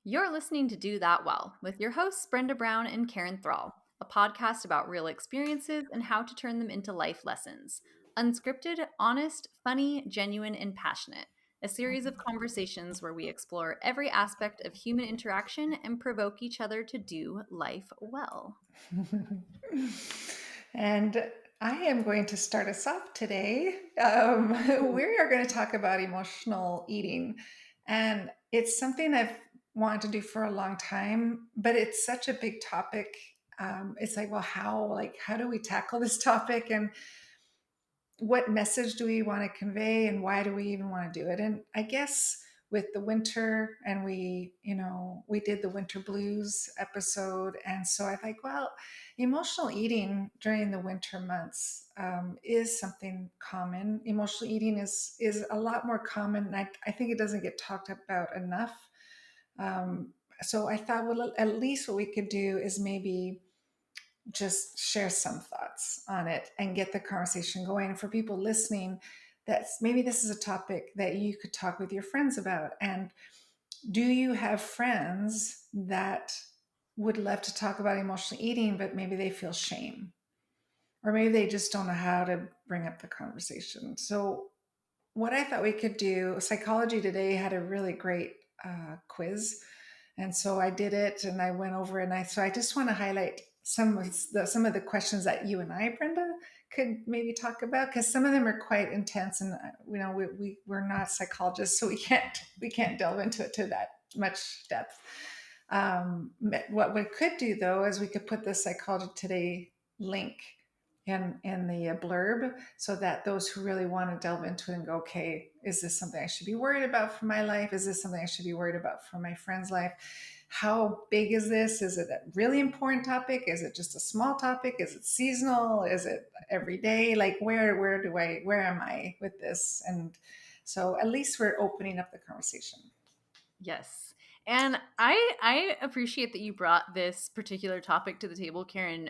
You're listening to Do That Well with your hosts, Brenda Brown and Karen Thrall, a podcast about real experiences and how to turn them into life lessons. Unscripted, honest, funny, genuine, and passionate. A series of conversations where we explore every aspect of human interaction and provoke each other to do life well. And I am going to start us off today. We are going to talk about emotional eating. And it's something I've wanted to do for a long time, but it's such a big topic. It's like, well, how do we tackle this topic? And what message do we want to convey and why do we even want to do it? And I guess with the winter, and we did the winter blues episode, and so I think, well, emotional eating during the winter months is something common. Emotional eating is a lot more common, and I think it doesn't get talked about enough. So I thought, well, at least what we could do is maybe just share some thoughts on it and get the conversation going. And for people listening, that's maybe this is a topic that you could talk with your friends about. And do you have friends that would love to talk about emotional eating, but maybe they feel shame? Or maybe they just don't know how to bring up the conversation. So, what I thought we could do, Psychology Today had a really great quiz, and so I did it, and I went over, and I just want to highlight some of the questions that you and I, Brenda, could maybe talk about, because some of them are quite intense, and we're not psychologists, so we can't delve into it to that much depth. What we could do though is we could put the Psychology Today link in the blurb, so that those who really want to delve into it and go, okay, is this something I should be worried about for my life? Is this something I should be worried about for my friend's life? How big is this? Is it a really important topic? Is it just a small topic? Is it seasonal? Is it every day? Like where am I with this? And so at least we're opening up the conversation. Yes. And I appreciate that you brought this particular topic to the table, Karen.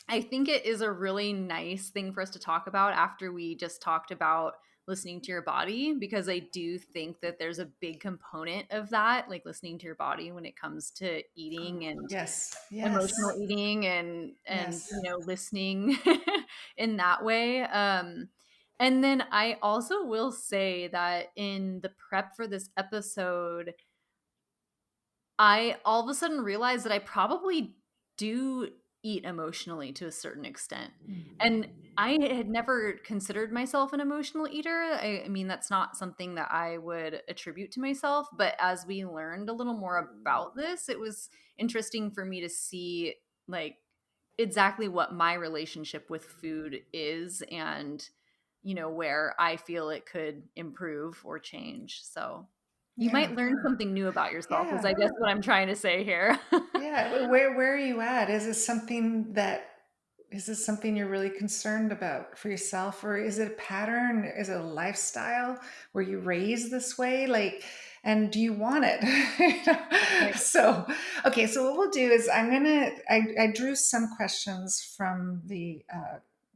I think it is a really nice thing for us to talk about after we just talked about listening to your body, because I do think that there's a big component of that, like listening to your body when it comes to eating and Yes, emotional yes, eating and yes. listening in that way. And then I also will say that in the prep for this episode, I all of a sudden realized that I probably do eat emotionally to a certain extent. And I had never considered myself an emotional eater. I mean, that's not something that I would attribute to myself. But as we learned a little more about this, it was interesting for me to see, like, exactly what my relationship with food is and, where I feel it could improve or change. So you might Yeah, learn something new about yourself is, I yeah. guess, what I'm trying to say here. Yeah, where are you at? Is this something you're really concerned about for yourself, or is it a pattern? Is it a lifestyle? Were you raised this way? Like, and do you want it? Right. So, okay, so what we'll do is I drew some questions from the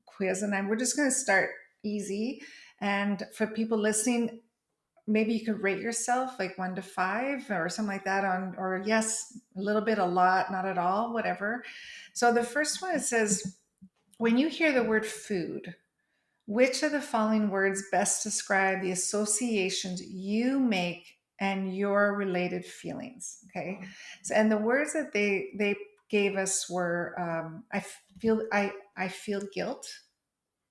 quiz, and we're just gonna start easy. And for people listening, maybe you could rate yourself like 1 to 5 or something like that, on, or yes, a little bit, a lot, not at all, whatever. So the first one, it says, when you hear the word food, which of the following words best describe the associations you make and your related feelings? Okay. So, and the words that they gave us were, I feel guilt.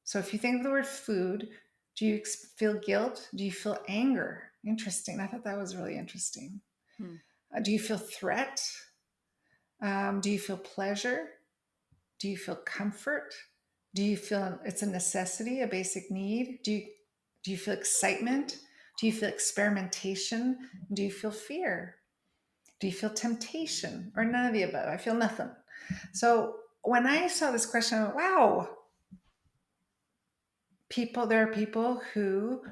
So if you think of the word food, do you feel guilt? Do you feel anger? Interesting. I thought that was really interesting. Hmm. Do you feel threat? Do you feel pleasure? Do you feel comfort? Do you feel it's a necessity, a basic need? Do you feel excitement? Do you feel experimentation? Do you feel fear? Do you feel temptation, or none of the above? I feel nothing. So when I saw this question, I went, wow, there are people who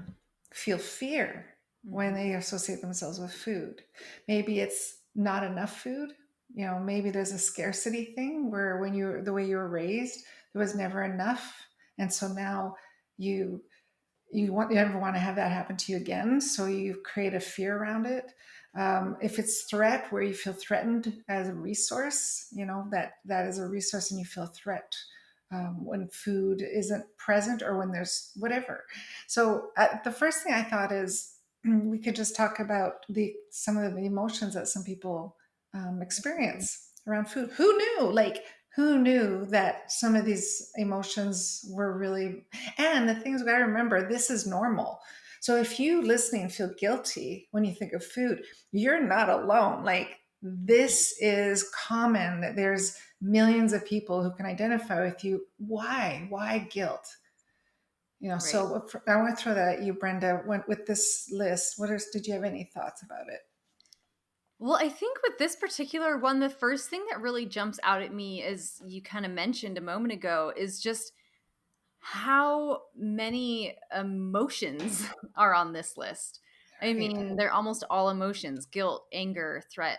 feel fear when Mhm. they associate themselves with food. Maybe it's not enough food. Maybe there's a scarcity thing where the way you were raised, there was never enough. And so now you you never want to have that happen to you again, so you create a fear around it. If it's threat, where you feel threatened as a resource, that is a resource and you feel threat when food isn't present or when there's whatever. So the first thing I thought is we could just talk about the some of the emotions that some people experience around food. Who knew? Like, who knew that some of these emotions were really, and the things we got to remember, this is normal. So if you listening feel guilty when you think of food, you're not alone. Like, this is common, that there's millions of people who can identify with you. Why guilt? Right. So I want to throw that at you, Brenda. With this list, did you have any thoughts about it? Well, I think with this particular one, the first thing that really jumps out at me, as you kind of mentioned a moment ago, is just how many emotions are on this list. I Right. mean, they're almost all emotions: guilt, anger, threat,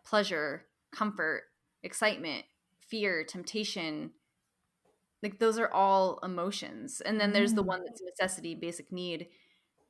pleasure, comfort, excitement, fear, temptation. Like, those are all emotions. And then there's the Mm, one that's necessity, basic need.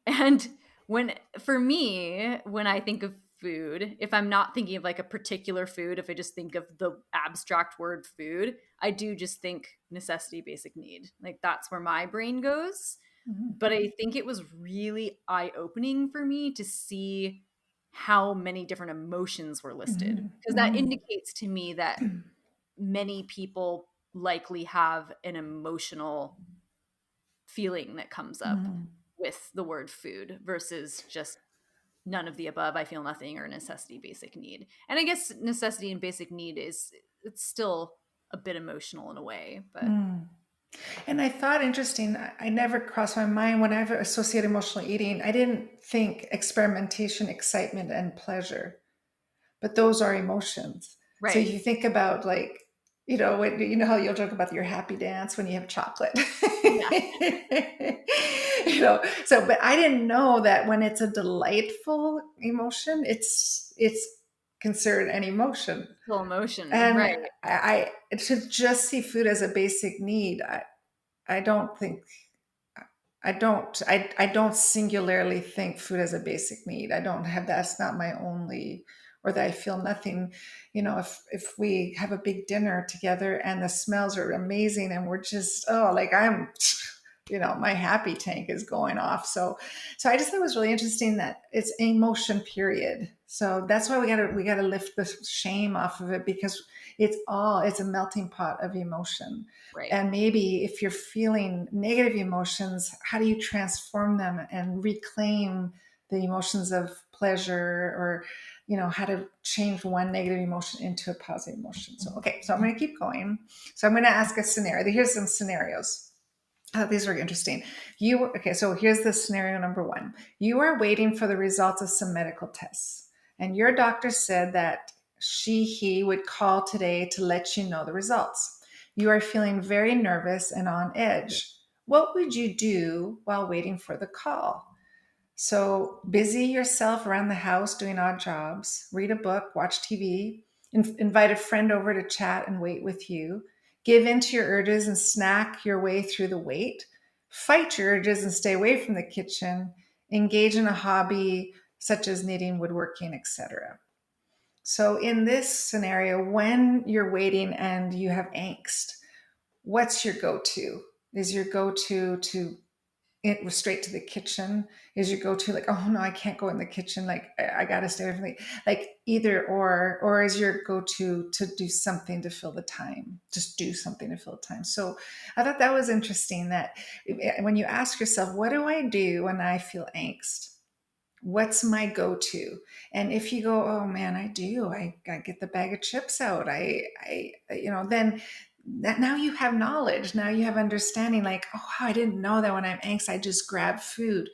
And when for me, when I think of food, if I'm not thinking of like a particular food, if I just think of the abstract word food, I do just think necessity, basic need. Like, that's where my brain goes. mm, But I think it was really eye-opening for me to see how many different emotions were listed, mm, because that mm, indicates to me that many people likely have an emotional feeling that comes up mm, with the word food versus just none of the above, I feel nothing, or necessity, basic need. And I guess necessity and basic need it's still a bit emotional in a way, but mm. And I thought interesting, I never crossed my mind when I've associated emotional eating. I didn't think experimentation, excitement, and pleasure, but those are emotions. So right. you think about, like, how you'll joke about your happy dance when you have chocolate. Yeah, But I didn't know that when it's a delightful emotion, it's considered an emotion. still emotion, And right, to just see food as a basic need, I don't think I don't singularly think food as a basic need. I don't have that's not my only, or that I feel nothing. If we have a big dinner together and the smells are amazing and we're just, like, I'm, my happy tank is going off. So I just thought it was really interesting that it's emotion, period. So that's why we gotta lift the shame off of it, because it's a melting pot of emotion. right. And maybe if you're feeling negative emotions, how do you transform them and reclaim the emotions of pleasure, or how to change one negative emotion into a positive emotion? So okay, so I'm going to keep going. So I'm going to ask a scenario. Here's some scenarios. These are interesting. So here's the scenario number one. You are waiting for the results of some medical tests, and your doctor said that he would call today to let you know the results. You are feeling very nervous and on edge. What would you do while waiting for the call? So busy yourself around the house doing odd jobs, read a book, watch TV, invite a friend over to chat and wait with you, give in to your urges and snack your way through the wait, fight your urges and stay away from the kitchen, engage in a hobby such as knitting, woodworking, etc. So in this scenario, when you're waiting and you have angst, what's your go-to? Is your go-to to it was straight to the kitchen? Is your go-to like, oh no, I can't go in the kitchen, like I gotta stay away from the, like, either or is your go-to to do something to fill the time, just do something to fill the time? So I thought that was interesting, that when you ask yourself, what do I do when I feel angst, what's my go-to? And if you go, oh man, I get the bag of chips out, then that now you have knowledge, now you have understanding, like, oh, I didn't know that when I'm anxious I just grab food.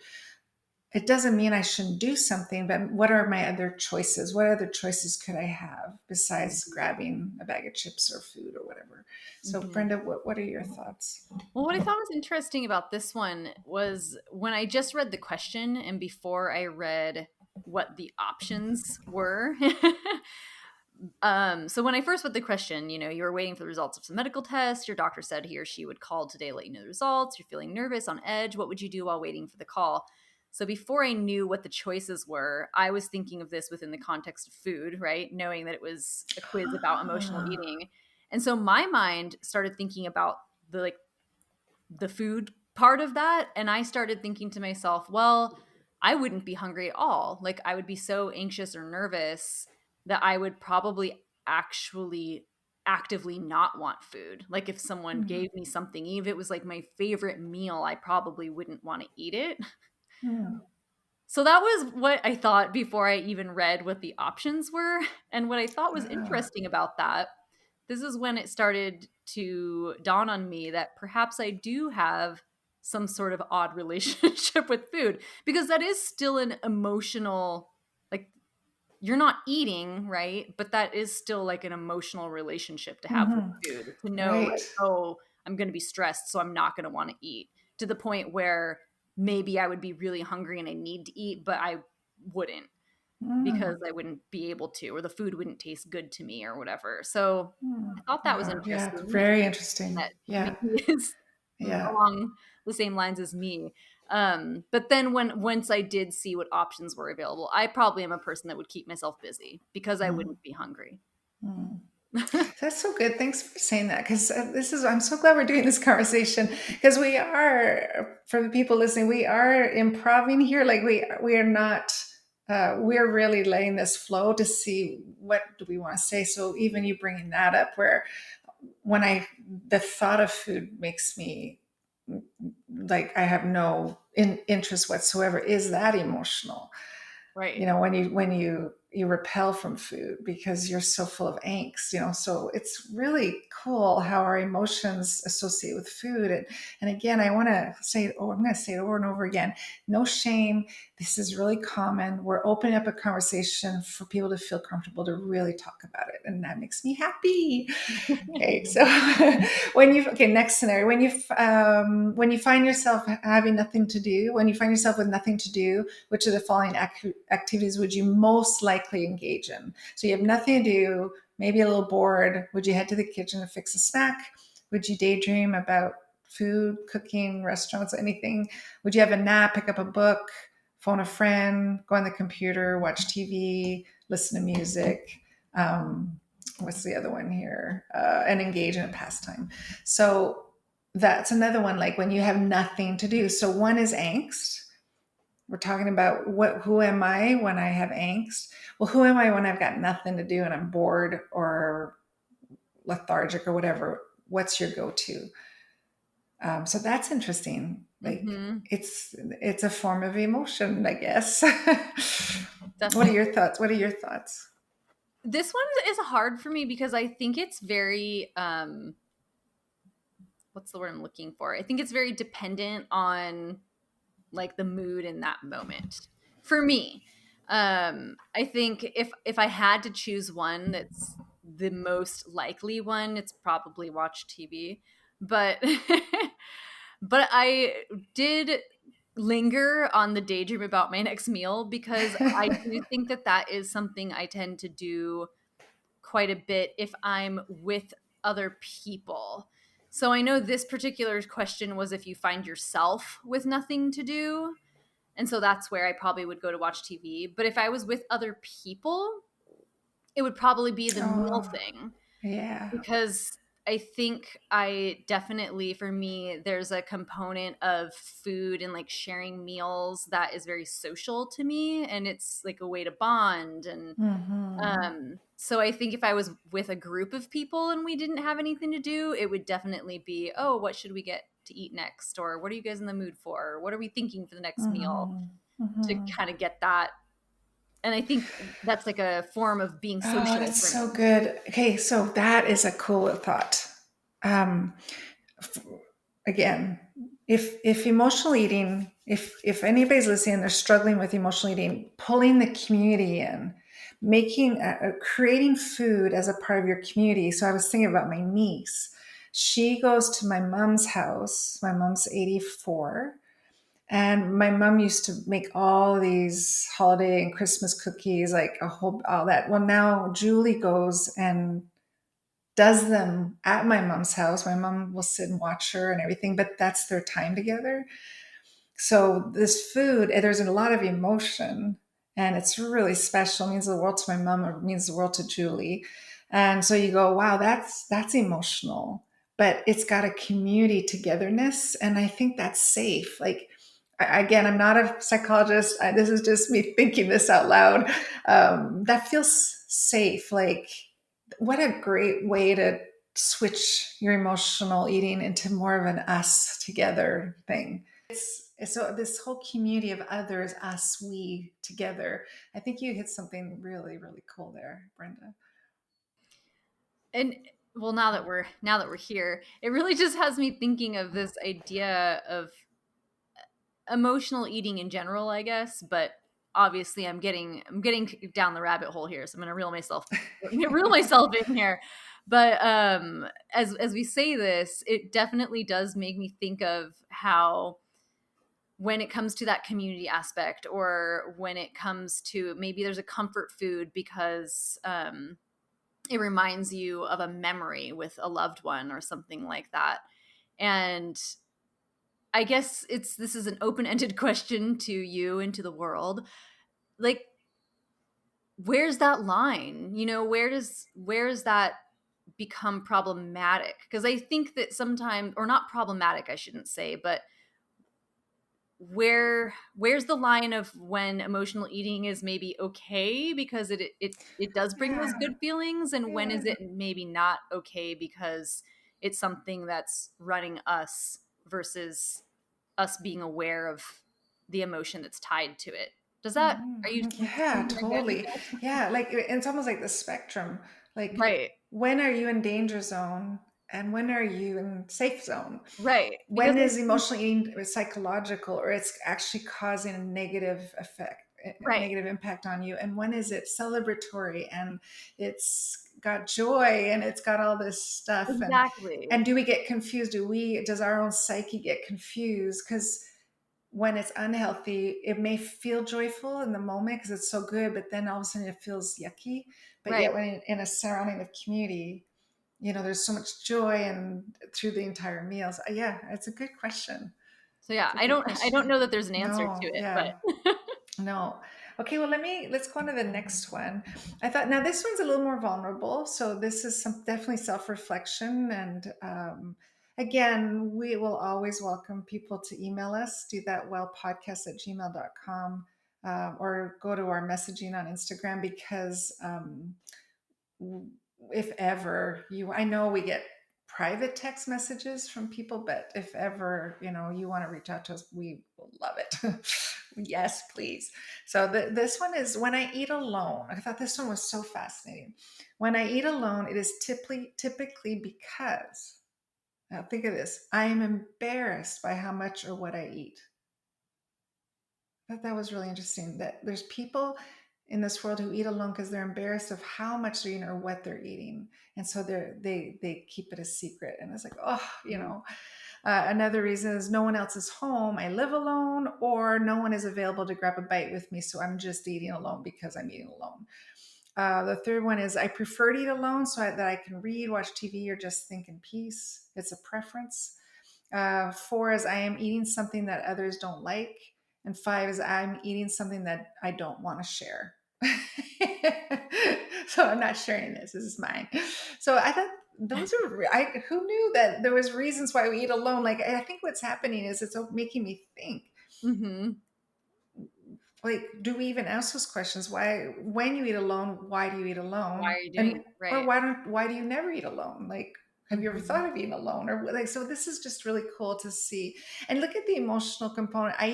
It doesn't mean I shouldn't do something, but what are my other choices? What other choices could I have besides grabbing a bag of chips or food or whatever? So Mhm. Brenda, what are your thoughts? Well, what I thought was interesting about this one was when I just read the question and before I read what the options were, So when I first put the question, you were waiting for the results of some medical test. Your doctor said he or she would call today, let you know the results. You're feeling nervous, on edge. What would you do while waiting for the call? So before I knew what the choices were, I was thinking of this within the context of food, right? Knowing that it was a quiz about emotional Ah, eating. And so my mind started thinking about the food part of that, and I started thinking to myself, well, I wouldn't be hungry at all. Like, I would be so anxious or nervous that I would probably actually actively not want food. Like, if someone mm, gave me something, even if it was like my favorite meal, I probably wouldn't want to eat it. mm. So that was what I thought before I even read what the options were. And what I thought was Ah, interesting about that, this is when it started to dawn on me that perhaps I do have some sort of odd relationship with food, because that is still an emotional, like, you're not eating, right? But that is still like an emotional relationship to have with mhm. food, to know, Right. like, oh, I'm going to be stressed, so I'm not going to want to eat, to the point where maybe I would be really hungry and I need to eat, but I wouldn't, because Mm, I wouldn't be able to, or the food wouldn't taste good to me or whatever. So mm. I thought that was Wow. Yeah. interesting, Very and interesting. that maybe Yeah. is Yeah. along the same lines as me. But then once I did see what options were available, I probably am a person that would keep myself busy because I Mm, wouldn't be hungry. mm. That's so good. Thanks for saying that. Because I'm so glad we're doing this conversation because we are, for the people listening, we are improving here. Like we are not, we're really letting this flow to see what do we want to say. So even you bringing that up where when the thought of food makes me like, I have no interest whatsoever. Is that emotional? Right. When you repel from food because you're so full of angst. So it's really cool how our emotions associate with food. And again, I want to say, oh, I'm going to say it over and over again, no shame. This is really common. We're opening up a conversation for people to feel comfortable to really talk about it, and that makes me happy. Okay, so next scenario, when you find yourself having nothing to do, when you find yourself with nothing to do, which of the following activities would you most likely engage in? So you have nothing to do, maybe a little bored. Would you head to the kitchen to fix a snack? Would you daydream about food, cooking, restaurants, anything? Would you have a nap, pick up a book, phone a friend, go on the computer, watch TV, listen to music? What's the other one here? And engage in a pastime. So that's another one, like when you have nothing to do. So one is angst. We're talking about who am I when I have angst? Well, who am I when I've got nothing to do and I'm bored or lethargic or whatever? What's your go-to? So that's interesting. Like Hmm. it's a form of emotion, I guess. What are Definitely. your thoughts? What are your thoughts? This one is hard for me because I think it's very what's the word I'm looking for? I think it's very dependent on, like, the mood in that moment. For me, I think if I had to choose one that's the most likely one, it's probably watch TV. But but I did linger on the daydream about my next meal, because I do think that that is something I tend to do quite a bit if I'm with other people. So I know this particular question was if you find yourself with nothing to do. And so that's where I probably would go to watch TV. But if I was with other people, it would probably be the meal Oh, thing, yeah. because I think I definitely, for me, there's a component of food and like sharing meals that is very social to me, and it's like a way to bond. And Hmm. so I think if I was with a group of people and we didn't have anything to do, it would definitely be, oh, what should we get to eat next? Or what are you guys in the mood for? Or what are we thinking for the next meal? Hmm. To Hmm. kind of get that. And I think that's like a form of being Oh, social that's for so me. good. Okay, so that is a cool thought. Um, f- Again, if emotional eating, if anybody's listening, they're struggling with emotional eating, pulling the community in, creating food as a part of your community. So I was thinking about my niece. She goes to my mom's house. My mom's 84, And my mom used to make all these holiday and Christmas cookies, like a whole all that. Well, now Julie goes and does them at my mom's house. My mom will sit and watch her and everything, but that's their time together. So this food, there's a lot of emotion, and it's really special. It means the world to my mom, or means the world to Julie. And so you go, wow, that's emotional, but it's got a community togetherness, and I think that's safe. Like, again, I'm not a psychologist. This is just me thinking this out loud. That feels safe. Like, what a great way to switch your emotional eating into more of an us together thing. It's so this whole community of others, us, we together. I think you hit something really, really cool there, Brenda. And well, now that we're here, it really just has me thinking of this idea of emotional eating in general, I guess, but obviously I'm getting down the rabbit hole here, so I'm going to reel myself in here. But as we say this, it definitely does make me think of how when it comes to that community aspect, or when it comes to maybe there's a comfort food because it reminds you of a memory with a loved one or something like that. And I guess this is an open-ended question to you and to the world. Like, where's that line? Where does that become problematic? Because I think that sometimes, or not problematic, I shouldn't say, but where's the line of when emotional eating is maybe okay because it does bring those Yeah, good feelings, and when is yeah. it maybe not okay because it's something that's running us versus us being aware of the emotion that's tied to it. Does that Are you Yeah, seeing where I'm getting totally. at? Yeah, like it's almost like the spectrum. Like, Right. when are you in danger zone and when are you in safe zone? Right. Because When I is think emotional eating psychological, or it's actually causing a negative effect, a right. negative impact on you? And when is it celebratory and it's got joy and it's got all this stuff? And Exactly. do we get confused? Does our own psyche get confused? Because when it's unhealthy, it may feel joyful in the moment because it's so good, but then all of a sudden it feels yucky. But Right. yet, when in a surrounding of community, there's so much joy and through the entire meals. Yeah, it's a good question. So yeah, It's a I good don't question. know that there's an answer to No, it, yeah, but no. Okay, well, let's go on to the next one. I thought now this one's a little more vulnerable, so this is some definitely self-reflection, and again, we will always welcome people to email us. Do that well podcast at gmail.com, or go to our messaging on Instagram, because if ever I know we get private text messages from people, but if ever, you want to reach out to us, we will love it. Yes, please. So this one is, when I eat alone. I thought this one was so fascinating. When I eat alone, it is typically because, now think of this, I am embarrassed by how much or what I eat. I thought that was really interesting, that there's people in this world who eat alone because they're embarrassed of how much they're eating or what they're eating, and so they keep it a secret. And it's like, oh, another reason is no one else is home, I live alone, or no one is available to grab a bite with me, so I'm just eating alone because I'm eating alone. The third one is, I prefer to eat alone that I can read, watch TV, or just think in peace. It's a preference. Four is, I am eating something that others don't like. And five is, I'm eating something that I don't want to share. So I'm not sharing this. This is mine. So I thought those are, who knew that there was reasons why we eat alone? Like, I think what's happening is it's making me think, mhm. like, do we even ask those questions? Why, when you eat alone, why do you eat Why alone? are you doing And, it? or Right. why do you never eat alone? Like, have you ever Mhm. thought of eating alone? Or like, so this is just really cool to see. And look at the emotional component. I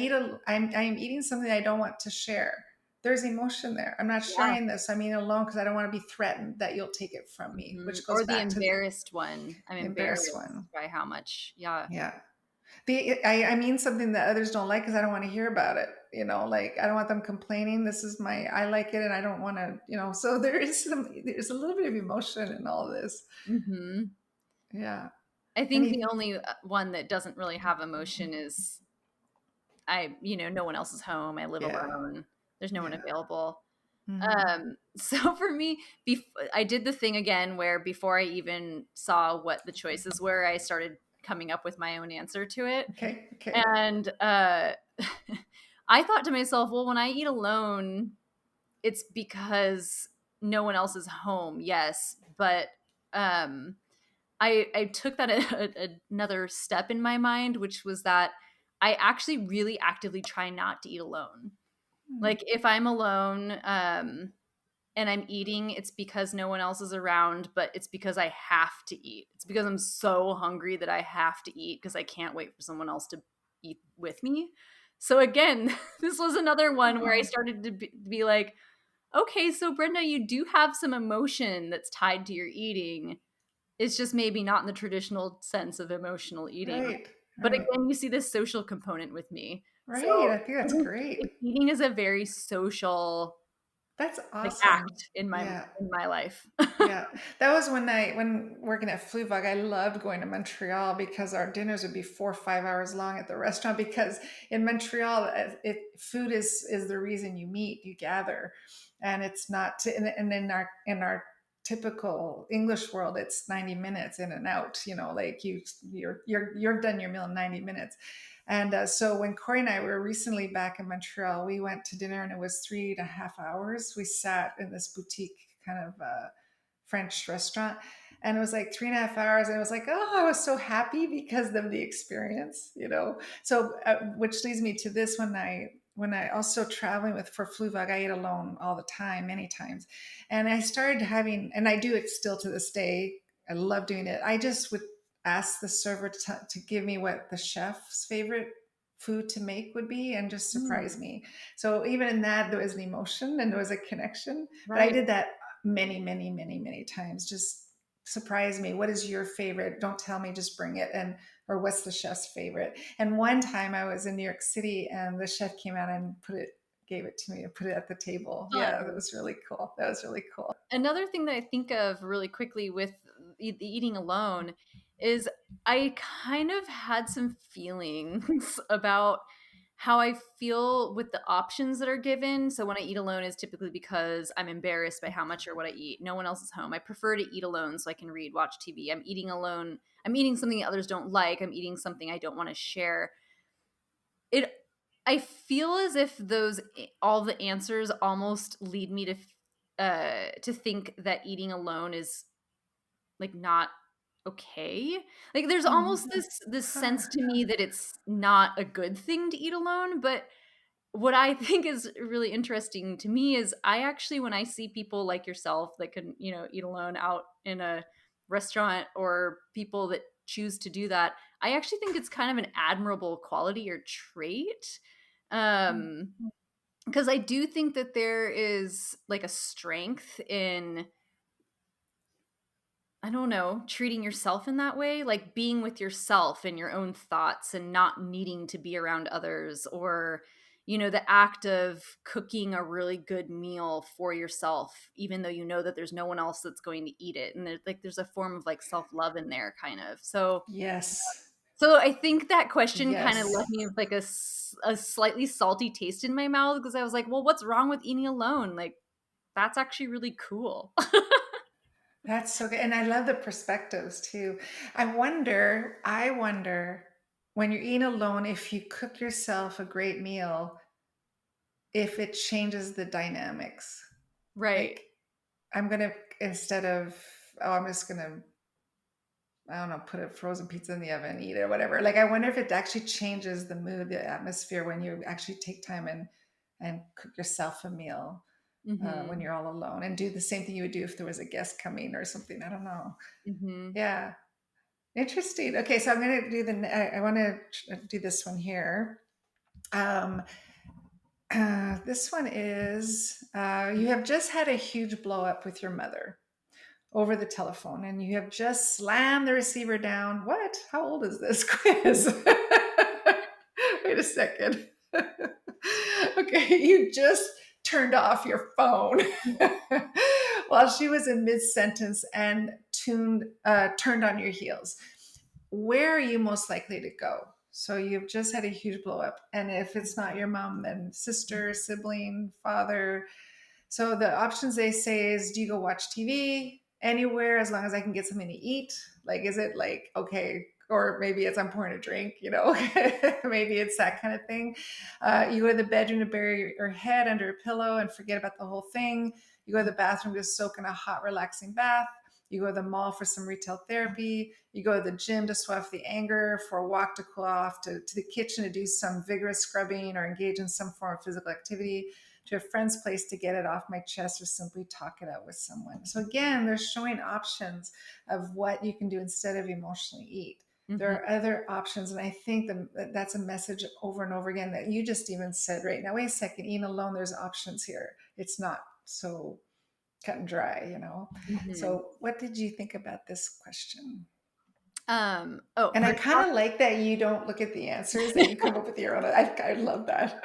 am eating something I don't want to share. There's emotion there. I'm not Yeah. sharing this. I'm eating alone because I don't want to be threatened that you'll take it from me, Mhm. which goes Or the back to the embarrassed one. I'm embarrassed embarrassed one. by how much. Yeah. Yeah. I mean something that others don't like because I don't want to hear about it. Like, I don't want them complaining. This is I like it and I don't want to, so there's a little bit of emotion in all this. Mhm. Yeah. I think the Any, only one that doesn't really have emotion is no one else is home. I live Yeah. alone. There's no one Yeah. available. Mhm. So for me, I did the thing again where before I even saw what the choices were, I started coming up with my own answer to it. Okay. Okay. And I thought to myself, well, when I eat alone, it's because no one else is home. Yes, but um, I took that another step in my mind, which was that I actually really actively try not to eat alone. Mm. Like if I'm alone, and I'm eating, it's because no one else is around, but it's because I have to eat. It's because I'm so hungry that I have to eat because I can't wait for someone else to eat with me. So again, this was another one where I Oh, started to be like, okay, so Brenda, you do have some emotion that's tied to your eating. It's just maybe not in the traditional sense of emotional eating. right. But Right. again, you see this social component with me. So Right. I think I that's think great. eating is a very social That's like awesome. act in Yeah. my life. Yeah, that was when working at Fluevog, I loved going to Montreal because our dinners would be 4 or 5 hours long at the restaurant. Because in Montreal, food is the reason you meet, you gather, and it's not. And in our typical English world, it's 90 minutes in and out. Like you're done your meal in 90 minutes. And so when Corey and I were recently back in Montreal, we went to dinner and it was 3.5 hours. We sat in this boutique kind of. French restaurant. And it was like 3.5 hours. And it was like, oh, I was so happy because of the experience. So, which leads me to this when I also traveling with for Fluvag, I ate alone all the time, many times. And I started having, and I do it still to this day. I love doing it. I just would ask the server to give me what the chef's favorite food to make would be and just surprise Mm, me. So even in that, there was an emotion and there was a connection. But I right. did that many, many, many, many times. Just surprise me. What is your favorite? Don't tell me, just bring it. Or what's the chef's favorite? And one time I was in New York City and the chef came out and gave it to me and put it at the table. Yeah, that Fun. was really cool. That was really cool. Another thing that I think of really quickly with the eating alone is I kind of had some feelings about how I feel with the options that are given. So when I eat alone is typically because I'm embarrassed by how much or what I eat. No one else is home. I prefer to eat alone so I can read, watch TV. I'm eating alone. I'm eating something that others don't like. I'm eating something I don't want to share. It I feel as if those all the answers almost lead me to think that eating alone is like not okay. Like there's Hmm. almost this Huh. sense to me that it's not a good thing to eat alone, but what I think is really interesting to me is I actually when I see people like yourself that can, eat alone out in a restaurant or people that choose to do that, I actually think it's kind of an admirable quality or trait. Um because I do think that there is like a strength in I don't know, treating yourself in that way, like being with yourself and your own thoughts and not needing to be around others or the act of cooking a really good meal for yourself even though you know that there's no one else that's going to eat it and there's a form of like self-love in there kind of. Yes. So I think that question kind of Yes. left me with like a slightly salty taste in my mouth because I was like, well, what's wrong with eating alone? Like that's actually really cool. That's so good. And I love the perspectives too. I wonder when you're eating alone, if you cook yourself a great meal, if it changes the dynamics. Right. Like I'm gonna instead of I'm just gonna I don't know put a frozen pizza in the oven, eat it or whatever. Like I wonder if it actually changes the mood, the atmosphere when you actually take time and cook yourself a meal when Mhm. you're all alone, and do the same thing you would do if there was a guest coming or something. I don't know. Mhm. Yeah, interesting. Okay, so I'm gonna do I want to do this one here. Um, this one is you have just had a huge blow up with your mother over the telephone and you have just slammed the receiver down. What? How old is this quiz? Wait a second. Okay, you just turned off your phone while she was in mid sentence and turned on your heels. Where are you most likely to go? So you've just had a huge blow up. And if it's not your mom, then sister, sibling, father. So the options they say is, do you go watch TV anywhere as long as I can get something to eat? Like, is it like, okay, or maybe it's I'm pouring a drink, maybe it's that kind of thing. You go to the bedroom to bury your head under a pillow and forget about the whole thing. You go to the bathroom to soak in a hot, relaxing bath. You go to the mall for some retail therapy. You go to the gym to swell off the anger, for a walk to cool off, to the kitchen to do some vigorous scrubbing or engage in some form of physical activity, to a friend's place to get it off my chest or simply talk it out with someone. So again, they're showing options of what you can do instead of emotionally eat. There Mhm. are other options. And I think that's a message over and over again that you just even said right now. Wait a second, eating alone, there's options here. It's not so cut and dry. Mhm. So what did you think about this question? Oh, And I first kind of like that you don't look at the answers, that you come up with your own. I love that.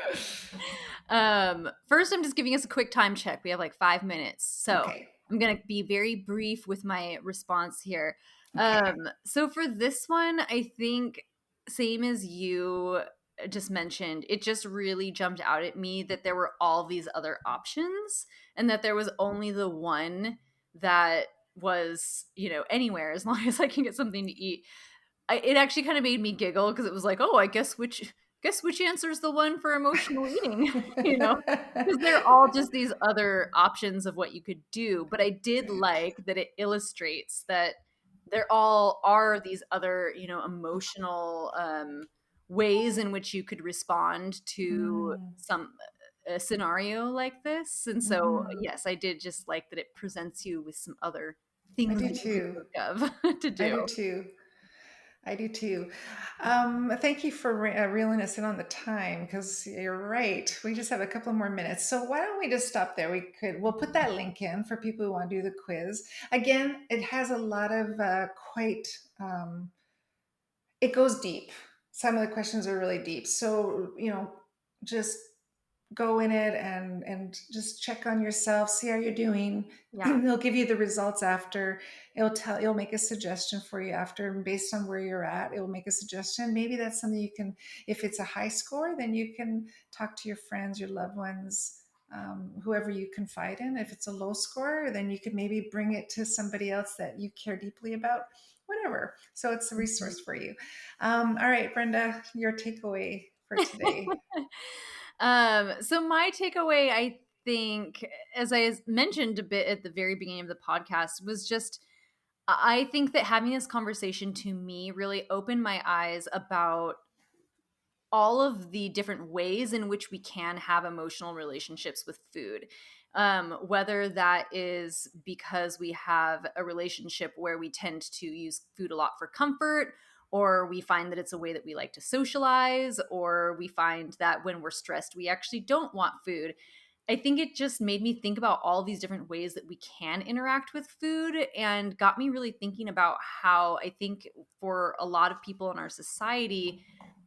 First, I'm just giving us a quick time check. We have like 5 minutes. So Okay. I'm going to be very brief with my response here. Okay. So for this one, I think, same as you just mentioned, it just really jumped out at me that there were all these other options and that there was only the one that was, anywhere as long as I can get something to eat. It actually kind of made me giggle because it was like, oh, I guess which answer is the one for emotional eating, you know, because they're all just these other options of what you could do. But I did Right. like that it illustrates that there all are these other, emotional ways in which you could respond to Mm. some a scenario like this. And so, Hmm. yes, I did just like that it presents you with some other I things do that you could too. think of to I do. do too. I do too. Thank you for reeling us in on the time, because you're right. We just have a couple more minutes. So why don't we just stop there? We'll put that link in for people who want to do the quiz. Again, it has a lot of quite, it goes deep. Some of the questions are really deep. So, just go in it and just check on yourself, see how you're doing. Yeah. They'll give you the results after. It'll make a suggestion for you after, and based on where you're at, it will make a suggestion. Maybe that's something you can, if it's a high score, then you can talk to your friends, your loved ones, whoever you confide in. If it's a low score, then you could maybe bring it to somebody else that you care deeply about, whatever. So it's a resource for you. All right, Brenda, your takeaway for today. So my takeaway, I think, as I mentioned a bit at the very beginning of the podcast, was just I think that having this conversation to me really opened my eyes about all of the different ways in which we can have emotional relationships with food. Whether that is because we have a relationship where we tend to use food a lot for comfort, or we find that it's a way that we like to socialize, or we find that when we're stressed, we actually don't want food. I think it just made me think about all these different ways that we can interact with food and got me really thinking about how I think for a lot of people in our society,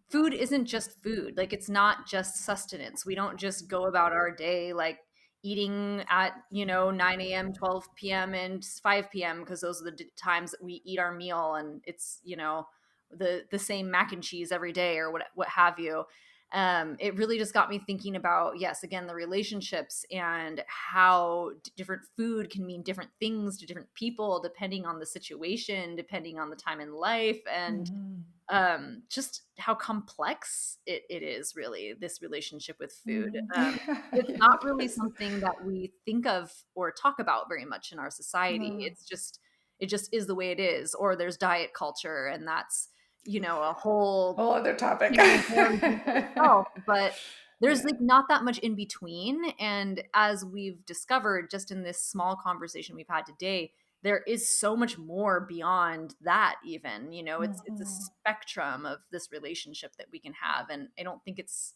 food isn't just food. Like it's not just sustenance. We don't just go about our day like eating at, 9 a.m., 12 p.m., and 5 p.m. because those are the times that we eat our meal and it's, the same mac and cheese every day or what have you. It really just got me thinking about, yes, again, the relationships and how different food can mean different things to different people depending on the situation, depending on the time in life, and Mhm. just how complex it is, really, this relationship with food. Mhm. It's not It really is. something that we think of or talk about very much in our society. No. It just is the way it is. Or there's diet culture, and that's a whole Whole other topic. can of worms into itself. But there's Yeah. like not that much in between. And as we've discovered just in this small conversation we've had today, there is so much more beyond that. Even it's a Mhm. spectrum of this relationship that we can have, and I don't think it's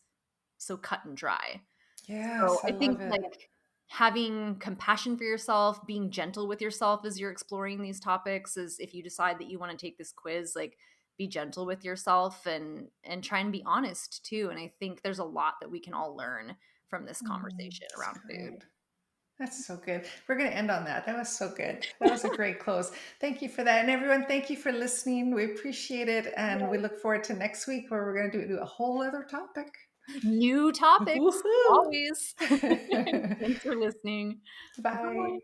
so cut and dry. So Yes, I I think love it. like having compassion for yourself, being gentle with yourself as you're exploring these topics, is if you decide that you want to take this quiz, like be gentle with yourself and try and be honest too. And I think there's a lot that we can all learn from this Mhm. conversation It's around food. great. That's so good. We're going to end on that. That was so good. That was a great close. Thank you for that. And everyone, thank you for listening. We appreciate it. And we look forward to next week where we're going to do a whole other topic. New topics, Woohoo! always. Thanks for listening. Bye. Bye.